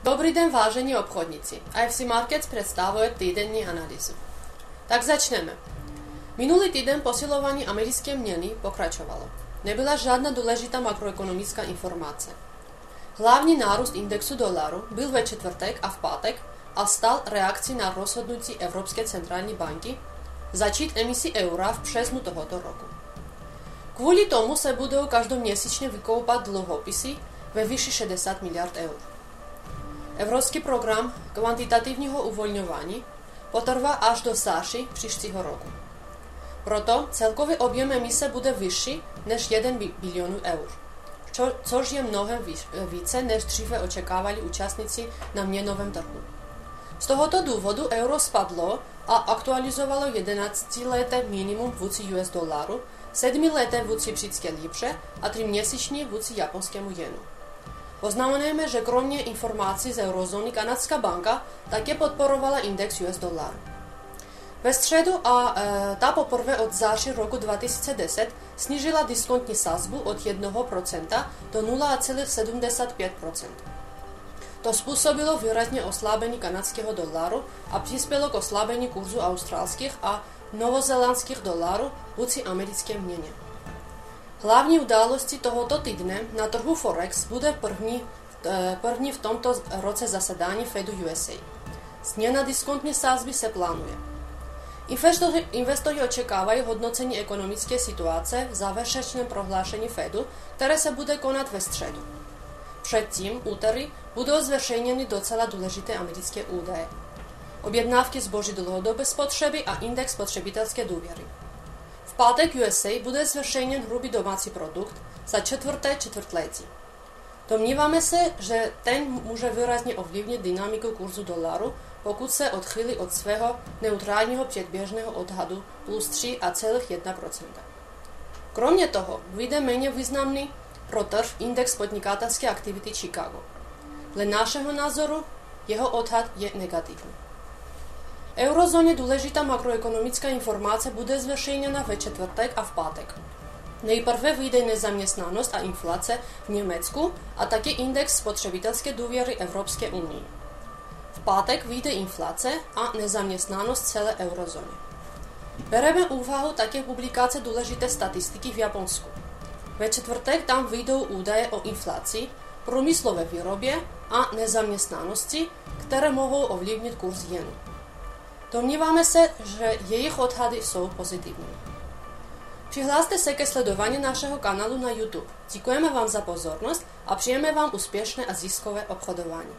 Dobrý den, vážení obchodníci. IFC Markets představuje týdenní analýzu. Tak začneme. Minulý týden posilování americké měny pokračovalo. Nebyla žádná důležitá makroekonomická informace. Hlavní nárůst indexu dolaru byl ve čtvrtek a v pátek a stal reakcí na rozhodnutí Evropské centrální banky začít emisi eura v březnu tohoto roku. Kvůli tomu se budou každoměsíčně vykoupat dluhopisy ve výši 60 miliard eur. Evropský program kvantitativního uvolňování potrvá až do září příštího roku. Proto celkový objem emise bude vyšší než 1 bilion eur, což je mnohem více, než dříve očekávali účastníci na měnovém trhu. Z tohoto důvodu euro spadlo a aktualizovalo 11leté minimum vůči US dolaru, 7leté vůči britské libře a 3měsíční vůči japonskému jenu. Poznamenujeme, že kromě informací z eurozóny kanadská banka také podporovala index US dolaru. Ve středu ta poprvé od září roku 2010 snížila diskontní sazbu od 1% do 0,75%. To způsobilo výrazně oslabení kanadského dolaru a přispělo k oslabení kurzu australských a novozélandských dolarů vůči americké měně. Hlavní událostí tohoto týdne na trhu Forex bude první v tomto roce zasedání Fedu USA. Změna diskontní sazby se plánuje. Investoři očekávají hodnocení ekonomické situace v závěrečném prohlášení Fedu, které se bude konat ve středu. Předtím, úterý, budou zveřejněny docela důležité americké údaje. Objednávky zboží dlouhodobé spotřeby a index spotřebitelské důvěry. V pátek USA bude zveřejněn hrubý domácí produkt za čtvrté čtvrtletí. Domníváme se, že ten může výrazně ovlivnit dynamiku kurzu dolaru, pokud se odchýlí od svého neutrálního předběžného odhadu plus 3,1%. Kromě toho vyjde méně významný pro trh index podnikatelské aktivity Chicago. Dle našeho názoru jeho odhad je negativní. V eurozóně důležitá makroekonomická informace bude zveřejněna ve čtvrtek a v pátek. Nejprve vyjde nezaměstnanost a inflace v Německu a také index spotřebitelské důvěry Evropské unii. V pátek vyjde inflace a nezaměstnanost celé eurozóny. Bereme úvahu také publikace důležité statistiky v Japonsku. Ve čtvrtek tam vyjdou údaje o inflaci, průmyslové výrobě a nezaměstnanosti, které mohou ovlivnit kurz jenu. Domníváme se, že jejich odhady jsou pozitivní. Přihláste se ke sledování našeho kanálu na YouTube. Děkujeme vám za pozornost a přejeme vám úspěšné a ziskové obchodování.